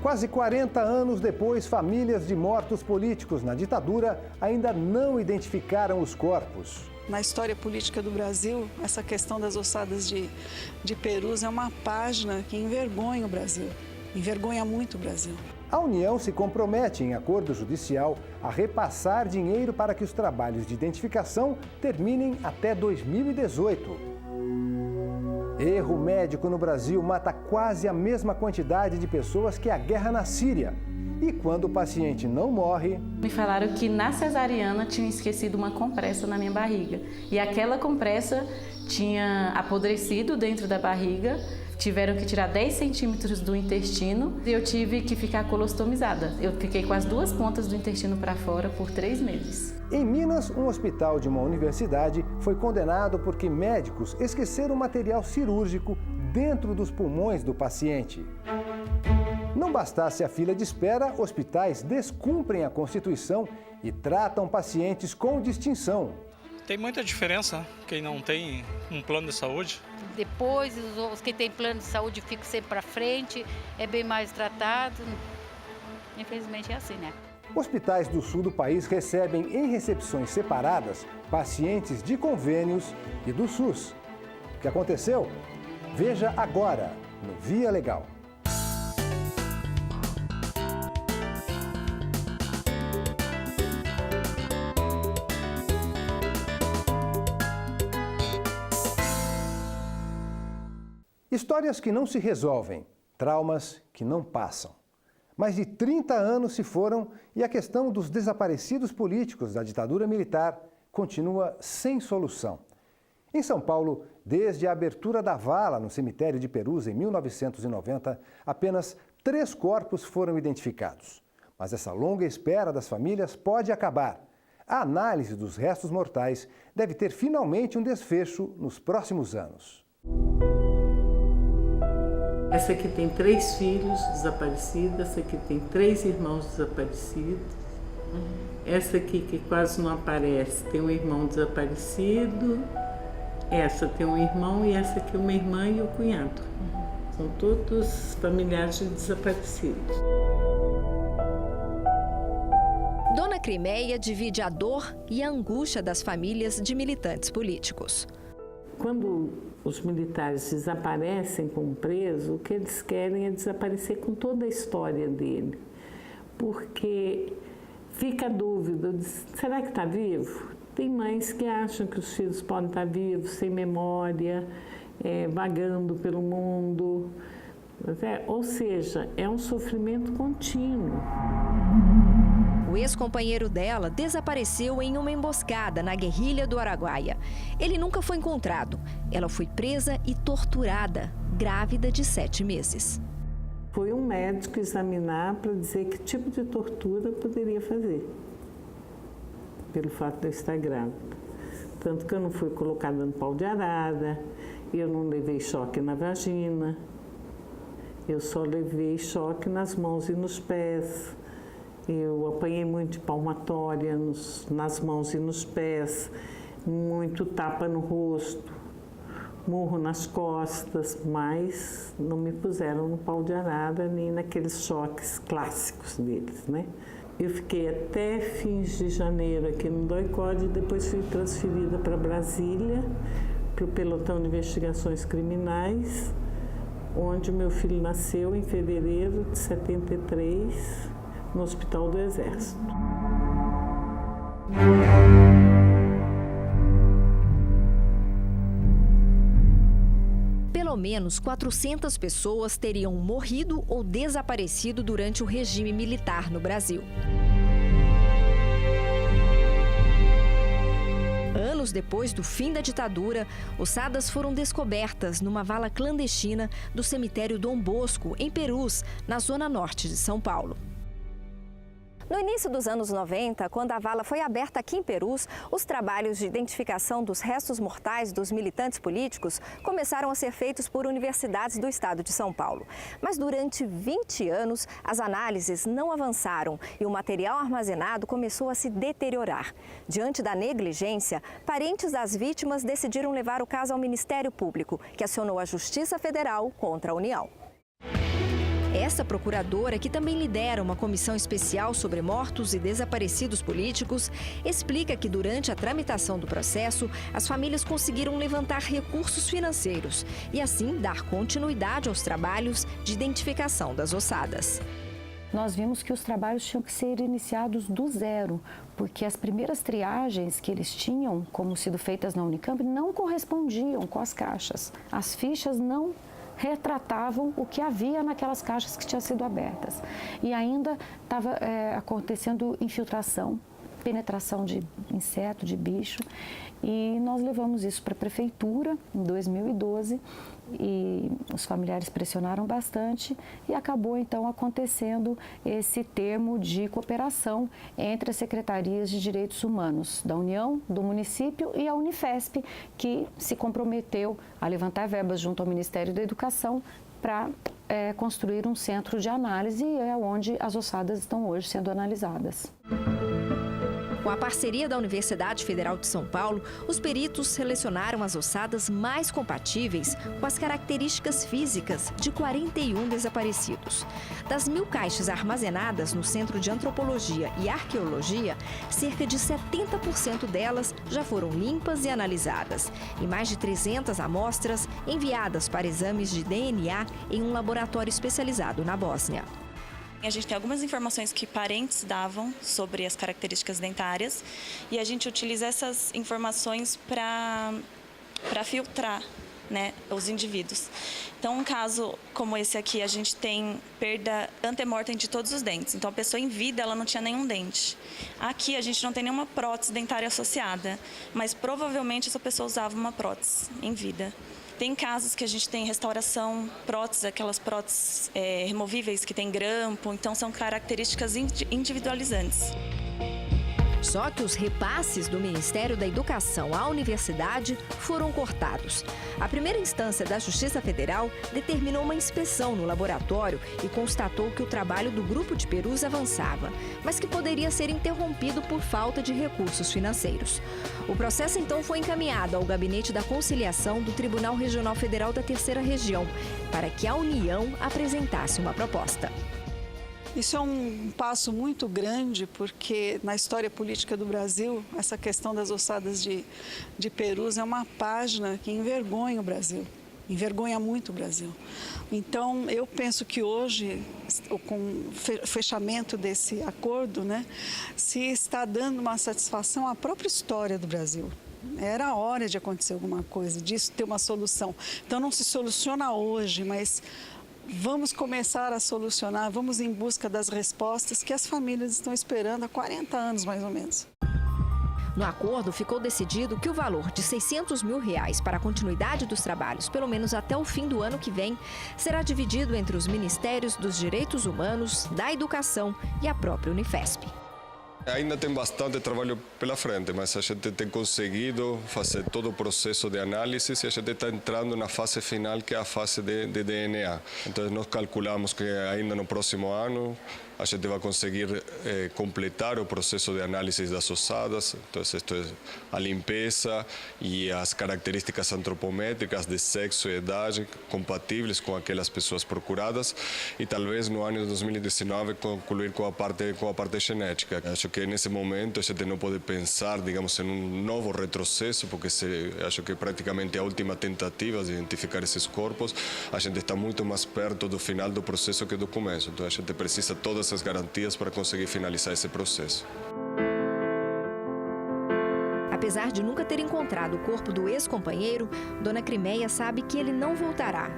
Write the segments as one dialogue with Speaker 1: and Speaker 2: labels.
Speaker 1: Quase 40 anos depois, famílias de mortos políticos na ditadura ainda não identificaram os corpos.
Speaker 2: Na história política do Brasil, essa questão das ossadas de Perus é uma página que envergonha o Brasil, envergonha muito o Brasil.
Speaker 1: A União se compromete, em acordo judicial, a repassar dinheiro para que os trabalhos de identificação terminem até 2018. Erro médico no Brasil mata quase a mesma quantidade de pessoas que a guerra na Síria. E quando o paciente não morre...
Speaker 3: Me falaram que na cesariana tinham esquecido uma compressa na minha barriga. E aquela compressa tinha apodrecido dentro da barriga. Tiveram que tirar 10 centímetros do intestino e eu tive que ficar colostomizada. Eu fiquei com as duas pontas do intestino para fora por 3 meses.
Speaker 1: Em Minas, um hospital de uma universidade foi condenado porque médicos esqueceram material cirúrgico dentro dos pulmões do paciente. Não bastasse a fila de espera, hospitais descumprem a Constituição e tratam pacientes com distinção.
Speaker 4: Tem muita diferença quem não tem um plano de saúde.
Speaker 5: Depois, os que têm plano de saúde ficam sempre para frente, é bem mais tratado. Infelizmente é assim, né?
Speaker 1: Hospitais do sul do país recebem em recepções separadas pacientes de convênios e do SUS. O que aconteceu? Veja agora no Via Legal. Histórias que não se resolvem, traumas que não passam. Mais de 30 anos se foram e a questão dos desaparecidos políticos da ditadura militar continua sem solução. Em São Paulo, desde a abertura da vala no cemitério de Perus em 1990, apenas 3 corpos foram identificados. Mas essa longa espera das famílias pode acabar. A análise dos restos mortais deve ter finalmente um desfecho nos próximos anos.
Speaker 6: Essa aqui tem 3 filhos desaparecidos, essa aqui tem 3 irmãos desaparecidos. Essa aqui, que quase não aparece, tem um irmão desaparecido. Essa tem um irmão e essa aqui uma irmã e o cunhado. São todos familiares de desaparecidos.
Speaker 7: Dona Crimeia divide a dor e a angústia das famílias de militantes políticos.
Speaker 6: Quando os militares desaparecem como preso, o que eles querem é desaparecer com toda a história dele. Porque fica a dúvida, será que está vivo? Tem mães que acham que os filhos podem estar vivos, sem memória, vagando pelo mundo. Ou seja, é um sofrimento contínuo.
Speaker 7: O ex-companheiro dela desapareceu em uma emboscada na guerrilha do Araguaia. Ele nunca foi encontrado. Ela foi presa e torturada, grávida de 7 meses.
Speaker 6: Foi um médico examinar para dizer que tipo de tortura poderia fazer, pelo fato de eu estar grávida. Tanto que eu não fui colocada no pau de arara, eu não levei choque na vagina, eu só levei choque nas mãos e nos pés. Eu apanhei muito de palmatória nas mãos e nos pés, muito tapa no rosto, murro nas costas, mas não me puseram no pau de arara nem naqueles choques clássicos deles, né? Eu fiquei até fins de janeiro aqui no DOI-CODE, depois fui transferida para Brasília, para o Pelotão de Investigações Criminais, onde o meu filho nasceu em fevereiro de 73, no Hospital do Exército.
Speaker 7: Pelo menos 400 pessoas teriam morrido ou desaparecido durante o regime militar no Brasil. Anos depois do fim da ditadura, ossadas foram descobertas numa vala clandestina do cemitério Dom Bosco, em Perus, na zona norte de São Paulo. No início dos anos 90, quando a vala foi aberta aqui em Perus, os trabalhos de identificação dos restos mortais dos militantes políticos começaram a ser feitos por universidades do estado de São Paulo. Mas durante 20 anos, as análises não avançaram e o material armazenado começou a se deteriorar. Diante da negligência, parentes das vítimas decidiram levar o caso ao Ministério Público, que acionou a Justiça Federal contra a União. Essa procuradora, que também lidera uma comissão especial sobre mortos e desaparecidos políticos, explica que durante a tramitação do processo, as famílias conseguiram levantar recursos financeiros e assim dar continuidade aos trabalhos de identificação das ossadas.
Speaker 8: Nós vimos que os trabalhos tinham que ser iniciados do zero, porque as primeiras triagens que eles tinham, como sido feitas na Unicamp, não correspondiam com as caixas. As fichas não retratavam o que havia naquelas caixas que tinham sido abertas. E ainda estava acontecendo infiltração, penetração de inseto, de bicho. E nós levamos isso para a prefeitura em 2012 e os familiares pressionaram bastante e acabou então acontecendo esse termo de cooperação entre as secretarias de direitos humanos da União, do município e a Unifesp, que se comprometeu a levantar verbas junto ao Ministério da Educação para construir um centro de análise, e é onde as ossadas estão hoje sendo analisadas.
Speaker 7: Com a parceria da Universidade Federal de São Paulo, os peritos selecionaram as ossadas mais compatíveis com as características físicas de 41 desaparecidos. Das 1.000 caixas armazenadas no Centro de Antropologia e Arqueologia, cerca de 70% delas já foram limpas e analisadas, e mais de 300 amostras enviadas para exames de DNA em um laboratório especializado na Bósnia.
Speaker 9: A gente tem algumas informações que parentes davam sobre as características dentárias e a gente utiliza essas informações para filtrar, né, os indivíduos. Então, um caso como esse aqui, a gente tem perda antemortem de todos os dentes. Então, a pessoa em vida, ela não tinha nenhum dente. Aqui, a gente não tem nenhuma prótese dentária associada, mas provavelmente essa pessoa usava uma prótese em vida. Tem casos que a gente tem restauração, próteses, aquelas próteses removíveis que tem grampo, então são características individualizantes.
Speaker 7: Só que os repasses do Ministério da Educação à universidade foram cortados. A primeira instância da Justiça Federal determinou uma inspeção no laboratório e constatou que o trabalho do grupo de Perus avançava, mas que poderia ser interrompido por falta de recursos financeiros. O processo então foi encaminhado ao Gabinete da Conciliação do Tribunal Regional Federal da Terceira Região, para que a União apresentasse uma proposta.
Speaker 2: Isso é um passo muito grande, porque na história política do Brasil, essa questão das ossadas de Perus é uma página que envergonha o Brasil, envergonha muito o Brasil. Então, eu penso que hoje, com o fechamento desse acordo, né, se está dando uma satisfação à própria história do Brasil. Era a hora de acontecer alguma coisa, disso ter uma solução. Então, não se soluciona hoje, mas vamos começar a solucionar, vamos em busca das respostas que as famílias estão esperando há 40 anos, mais ou menos.
Speaker 7: No acordo, ficou decidido que o valor de R$600 mil para a continuidade dos trabalhos, pelo menos até o fim do ano que vem, será dividido entre os Ministérios dos Direitos Humanos, da Educação e a própria Unifesp.
Speaker 10: Ainda tem bastante trabalho pela frente, mas a gente tem conseguido fazer todo o processo de análise e a gente está entrando na fase final, que é a fase de DNA. Então, nós calculamos que ainda no próximo ano a gente vai conseguir completar o processo de análise das ossadas. Então, isto é a limpeza e as características antropométricas de sexo e idade compatíveis com aquelas pessoas procuradas e talvez no ano de 2019 concluir com a parte genética. Acho que nesse momento a gente não pode pensar, digamos, em novo retrocesso, porque acho que praticamente a última tentativa de identificar esses corpos, a gente está muito mais perto do final do processo que do começo. Então, a gente precisa todas as garantias para conseguir finalizar esse processo.
Speaker 7: Apesar de nunca ter encontrado o corpo do ex-companheiro, Dona Crimeia sabe que ele não voltará,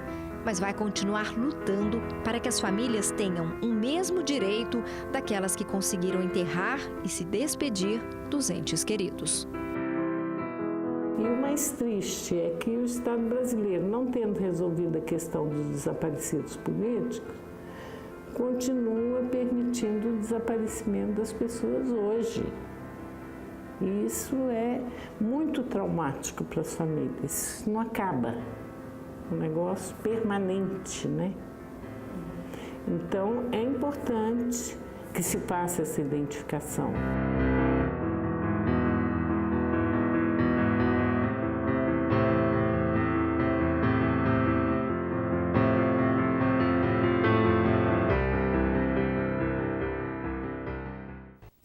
Speaker 7: mas vai continuar lutando para que as famílias tenham o mesmo direito daquelas que conseguiram enterrar e se despedir dos entes queridos.
Speaker 6: E o mais triste é que o Estado brasileiro, não tendo resolvido a questão dos desaparecidos políticos, continua permitindo o desaparecimento das pessoas hoje. E isso é muito traumático para as famílias. Isso não acaba. É um negócio permanente, né? Então, é importante que se faça essa identificação.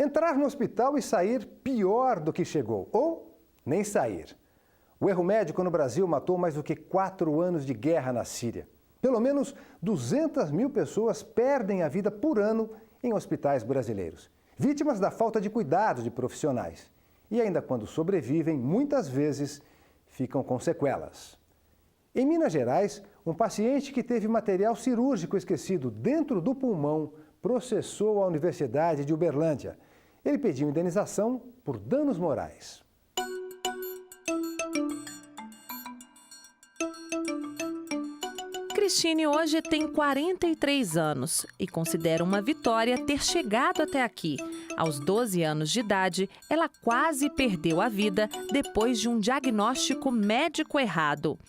Speaker 1: Entrar no hospital e sair pior do que chegou, ou nem sair. O erro médico no Brasil matou mais do que 4 anos de guerra na Síria. Pelo menos 200 mil pessoas perdem a vida por ano em hospitais brasileiros, vítimas da falta de cuidados de profissionais. E ainda quando sobrevivem, muitas vezes ficam com sequelas. Em Minas Gerais, um paciente que teve material cirúrgico esquecido dentro do pulmão processou a Universidade de Uberlândia. Ele pediu indenização por danos morais.
Speaker 11: Cristine hoje tem 43 anos e considera uma vitória ter chegado até aqui. Aos 12 anos de idade, ela quase perdeu a vida depois de um diagnóstico médico errado.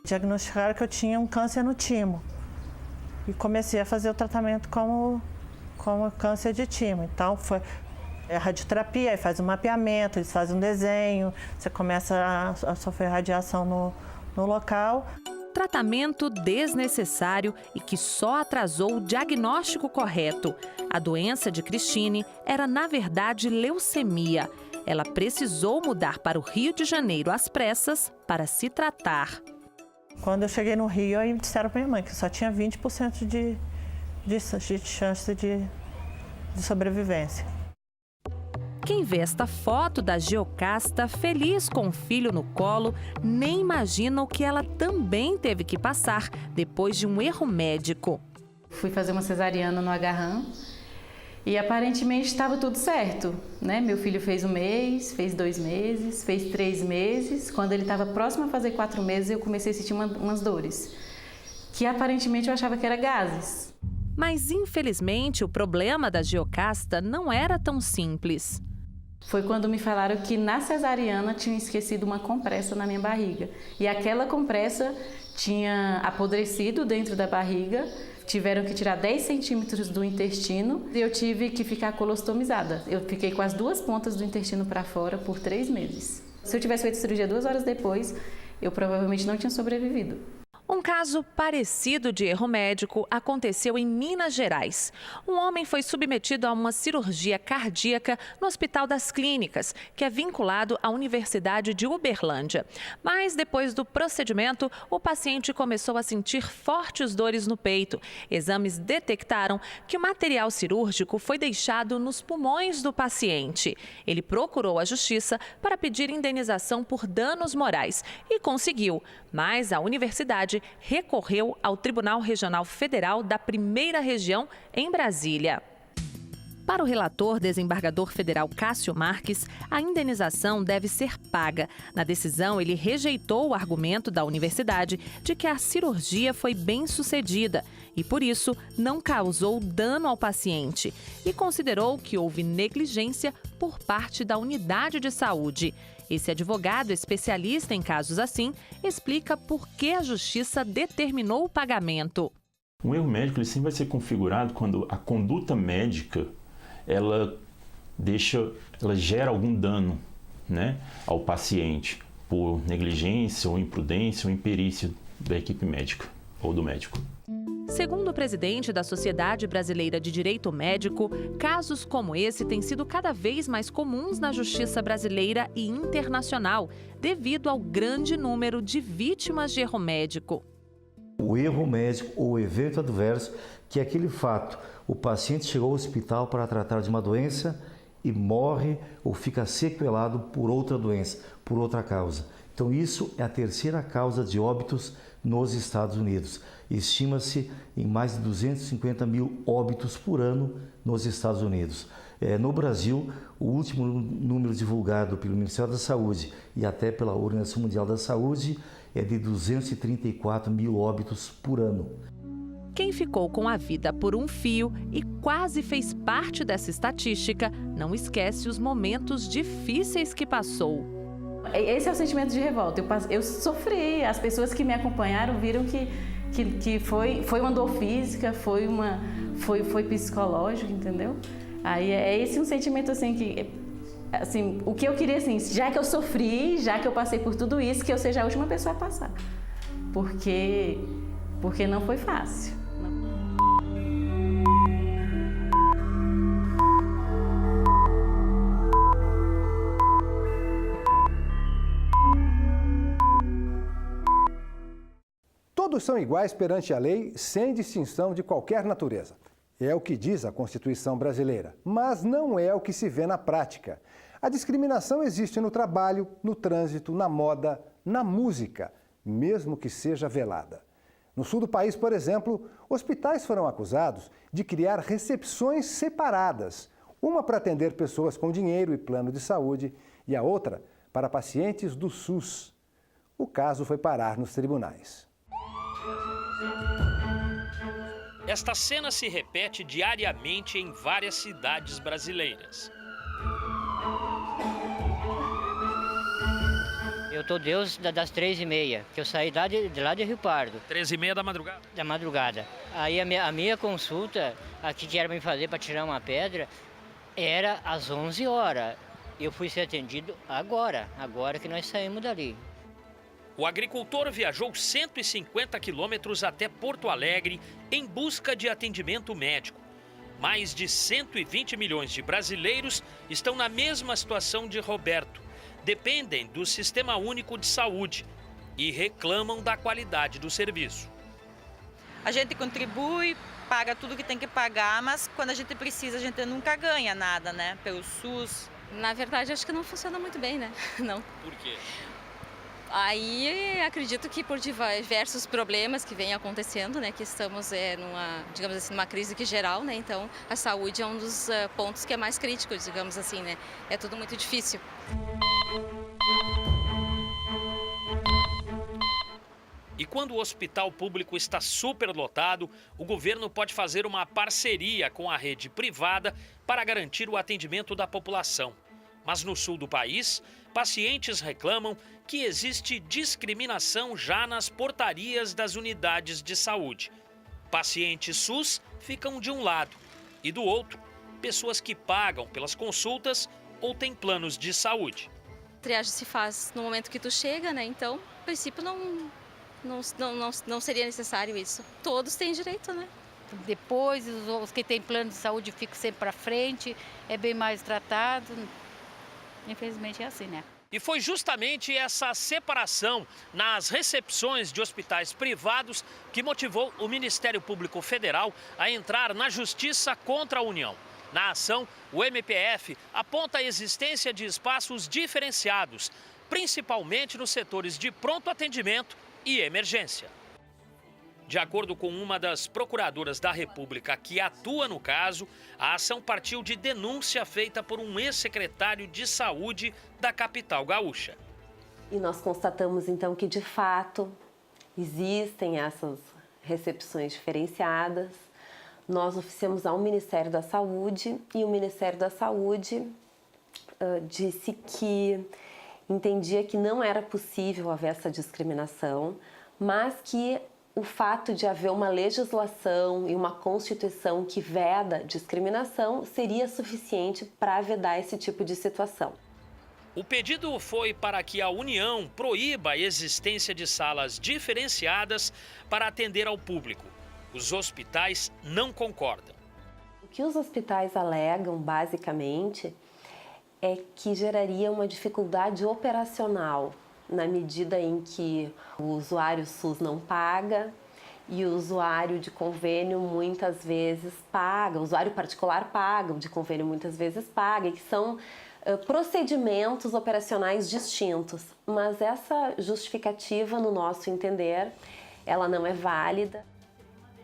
Speaker 12: Diagnosticaram que eu tinha um câncer no timo e comecei a fazer o tratamento como câncer de timo. Então foi a radioterapia, aí faz um mapeamento, eles fazem um desenho, você começa a sofrer radiação no local.
Speaker 11: Tratamento desnecessário e que só atrasou o diagnóstico correto. A doença de Cristine era, na verdade, leucemia. Ela precisou mudar para o Rio de Janeiro às pressas para se tratar.
Speaker 12: Quando eu cheguei no Rio, aí disseram para minha mãe que só tinha 20% de chance de sobrevivência.
Speaker 11: Quem vê esta foto da Giocasta feliz com o filho no colo, nem imagina o que ela também teve que passar depois de um erro médico.
Speaker 3: Fui fazer uma cesariana no Agarram e aparentemente estava tudo certo, né? Meu filho fez 1 mês, fez 2 meses, fez 3 meses. Quando ele estava próximo a fazer 4 meses, eu comecei a sentir umas dores, que aparentemente eu achava que era gases.
Speaker 11: Mas infelizmente o problema da Giocasta não era tão simples.
Speaker 3: Foi quando me falaram que na cesariana tinham esquecido uma compressa na minha barriga. E aquela compressa tinha apodrecido dentro da barriga, tiveram que tirar 10 centímetros do intestino e eu tive que ficar colostomizada. Eu fiquei com as 2 pontas do intestino para fora por 3 meses. Se eu tivesse feito cirurgia 2 horas depois, eu provavelmente não tinha sobrevivido.
Speaker 11: Um caso parecido de erro médico aconteceu em Minas Gerais. Um homem foi submetido a uma cirurgia cardíaca no Hospital das Clínicas, que é vinculado à Universidade de Uberlândia. Mas depois do procedimento, o paciente começou a sentir fortes dores no peito. Exames detectaram que o material cirúrgico foi deixado nos pulmões do paciente. Ele procurou a justiça para pedir indenização por danos morais e conseguiu, mas a universidade recorreu ao Tribunal Regional Federal da 1ª Região, em Brasília. Para o relator desembargador federal Cássio Marques, a indenização deve ser paga. Na decisão, ele rejeitou o argumento da universidade de que a cirurgia foi bem sucedida e, por isso, não causou dano ao paciente e considerou que houve negligência por parte da unidade de saúde. Esse advogado, especialista em casos assim, explica por que a justiça determinou o pagamento.
Speaker 13: Um erro médico ele sempre vai ser configurado quando a conduta médica ela gera algum dano, né, ao paciente por negligência ou imprudência ou imperícia da equipe médica ou do médico.
Speaker 11: Segundo o presidente da Sociedade Brasileira de Direito Médico, casos como esse têm sido cada vez mais comuns na justiça brasileira e internacional, devido ao grande número de vítimas de erro médico.
Speaker 14: O erro médico ou evento adverso, que é aquele fato, o paciente chegou ao hospital para tratar de uma doença e morre ou fica sequelado por outra doença, por outra causa. Então isso é a 3ª causa de óbitos nos Estados Unidos. Estima-se em mais de 250 mil óbitos por ano nos Estados Unidos. No Brasil, o último número divulgado pelo Ministério da Saúde e até pela Organização Mundial da Saúde é de 234 mil óbitos por ano.
Speaker 11: Quem ficou com a vida por um fio e quase fez parte dessa estatística, não esquece os momentos difíceis que passou.
Speaker 3: Esse é o sentimento de revolta. Eu sofri, as pessoas que me acompanharam viram que foi uma dor física, foi psicológico, entendeu? Aí é esse um sentimento assim que, assim, o que eu queria assim, já que eu sofri, já que eu passei por tudo isso, que eu seja a última pessoa a passar, porque não foi fácil.
Speaker 1: Todos são iguais perante a lei, sem distinção de qualquer natureza. É o que diz a Constituição brasileira, mas não é o que se vê na prática. A discriminação existe no trabalho, no trânsito, na moda, na música, mesmo que seja velada. No sul do país, por exemplo, hospitais foram acusados de criar recepções separadas, uma para atender pessoas com dinheiro e plano de saúde e a outra para pacientes do SUS. O caso foi parar nos tribunais.
Speaker 15: Esta cena se repete diariamente em várias cidades brasileiras.
Speaker 16: Eu tô Deus das 3h30, que eu saí de lá de Rio Pardo.
Speaker 15: 3h30 da madrugada?
Speaker 16: Da madrugada. Aí a minha consulta, aqui que era para me fazer para tirar uma pedra, era às 11 horas. Eu fui ser atendido agora que nós saímos dali.
Speaker 15: O agricultor viajou 150 quilômetros até Porto Alegre em busca de atendimento médico. Mais de 120 milhões de brasileiros estão na mesma situação de Roberto. Dependem do Sistema Único de Saúde e reclamam da qualidade do serviço.
Speaker 17: A gente contribui, paga tudo que tem que pagar, mas quando a gente precisa, a gente nunca ganha nada, né? Pelo SUS.
Speaker 18: Na verdade, acho que não funciona muito bem, né? Não.
Speaker 15: Por quê?
Speaker 18: Aí acredito que por diversos problemas que vêm acontecendo, né, que estamos digamos assim, numa crise geral, né, então a saúde é um dos pontos que é mais crítico, digamos assim, né, é tudo muito difícil.
Speaker 15: E quando o hospital público está superlotado, o governo pode fazer uma parceria com a rede privada para garantir o atendimento da população. Mas no sul do país, pacientes reclamam que existe discriminação já nas portarias das unidades de saúde. Pacientes SUS ficam de um lado e do outro, pessoas que pagam pelas consultas ou têm planos de saúde.
Speaker 18: A triagem se faz no momento que tu chega, né? Então, a princípio, não seria necessário isso. Todos têm direito, né?
Speaker 5: Depois, os que têm plano de saúde ficam sempre para frente, é bem mais tratado. Infelizmente é assim, né?
Speaker 15: E foi justamente essa separação nas recepções de hospitais privados que motivou o Ministério Público Federal a entrar na justiça contra a União. Na ação, o MPF aponta a existência de espaços diferenciados, principalmente nos setores de pronto atendimento e emergência. De acordo com uma das procuradoras da República que atua no caso, a ação partiu de denúncia feita por um ex-secretário de saúde da capital gaúcha.
Speaker 19: E nós constatamos então que de fato existem essas recepções diferenciadas. Nós oficiamos ao Ministério da Saúde e o Ministério da Saúde disse que entendia que não era possível haver essa discriminação, mas que o fato de haver uma legislação e uma Constituição que veda discriminação seria suficiente para vedar esse tipo de situação.
Speaker 15: O pedido foi para que a União proíba a existência de salas diferenciadas para atender ao público. Os hospitais não concordam.
Speaker 19: O que os hospitais alegam, basicamente, é que geraria uma dificuldade operacional na medida em que o usuário SUS não paga e o usuário de convênio muitas vezes paga, o usuário particular paga, o de convênio muitas vezes paga, e que são procedimentos operacionais distintos. Mas essa justificativa, no nosso entender, ela não é válida.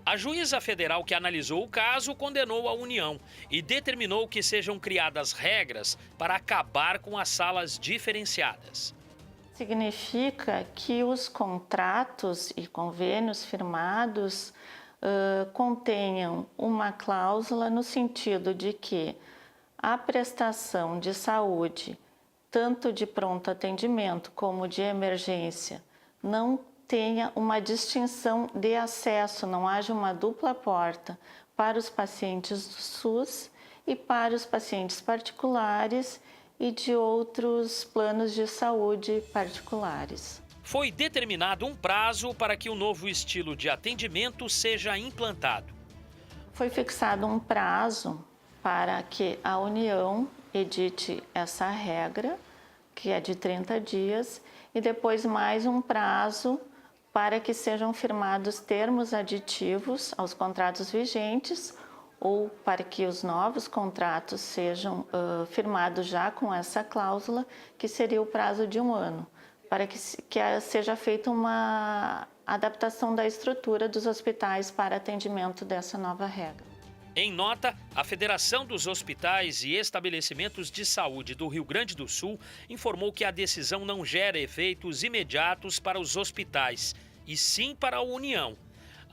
Speaker 15: A juíza federal que analisou o caso condenou a União e determinou que sejam criadas regras para acabar com as salas diferenciadas.
Speaker 3: Significa que os contratos e convênios firmados contenham uma cláusula no sentido de que a prestação de saúde, tanto de pronto atendimento como de emergência, não tenha uma distinção de acesso, não haja uma dupla porta para os pacientes do SUS e para os pacientes particulares e de outros planos de saúde particulares.
Speaker 15: Foi determinado um prazo para que o novo estilo de atendimento seja implantado.
Speaker 3: Foi fixado um prazo para que a União edite essa regra, que é de 30 dias, e depois mais um prazo para que sejam firmados termos aditivos aos contratos vigentes ou para que os novos contratos sejam firmados já com essa cláusula, que seria o prazo de 1 ano, para que seja feita uma adaptação da estrutura dos hospitais para atendimento dessa nova regra.
Speaker 15: Em nota, a Federação dos Hospitais e Estabelecimentos de Saúde do Rio Grande do Sul informou que a decisão não gera efeitos imediatos para os hospitais, e sim para a União.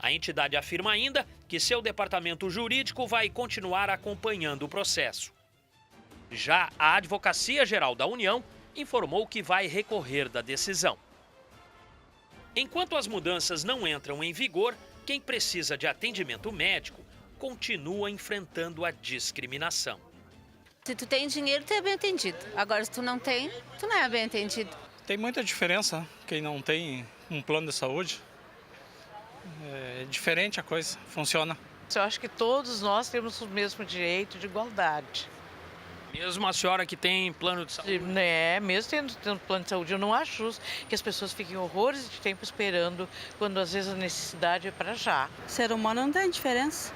Speaker 15: A entidade afirma ainda que seu departamento jurídico vai continuar acompanhando o processo. Já a Advocacia Geral da União informou que vai recorrer da decisão. Enquanto as mudanças não entram em vigor, quem precisa de atendimento médico continua enfrentando a discriminação.
Speaker 20: Se tu tem dinheiro, tu é bem atendido. Agora, se tu não tem, tu não é bem atendido.
Speaker 4: Tem muita diferença quem não tem um plano de saúde. É diferente a coisa, funciona.
Speaker 21: Eu acho que todos nós temos o mesmo direito de igualdade.
Speaker 15: Mesmo a senhora que tem plano de saúde?
Speaker 21: Mesmo tendo plano de saúde, eu não acho justo que as pessoas fiquem horrores de tempo esperando, quando às vezes a necessidade é para já.
Speaker 22: O ser humano não tem diferença.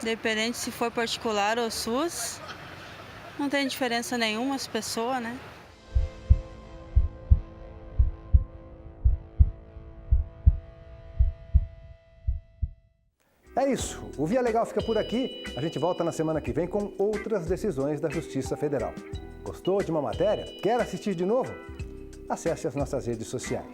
Speaker 22: Independente se for particular ou SUS, não tem diferença nenhuma as pessoas, né?
Speaker 1: É isso. O Via Legal fica por aqui. A gente volta na semana que vem com outras decisões da Justiça Federal. Gostou de uma matéria? Quer assistir de novo? Acesse as nossas redes sociais.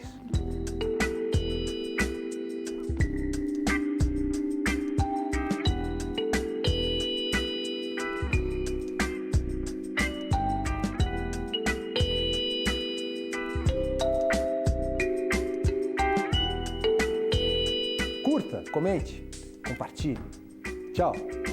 Speaker 1: Curta, comente, compartilhe. Tchau!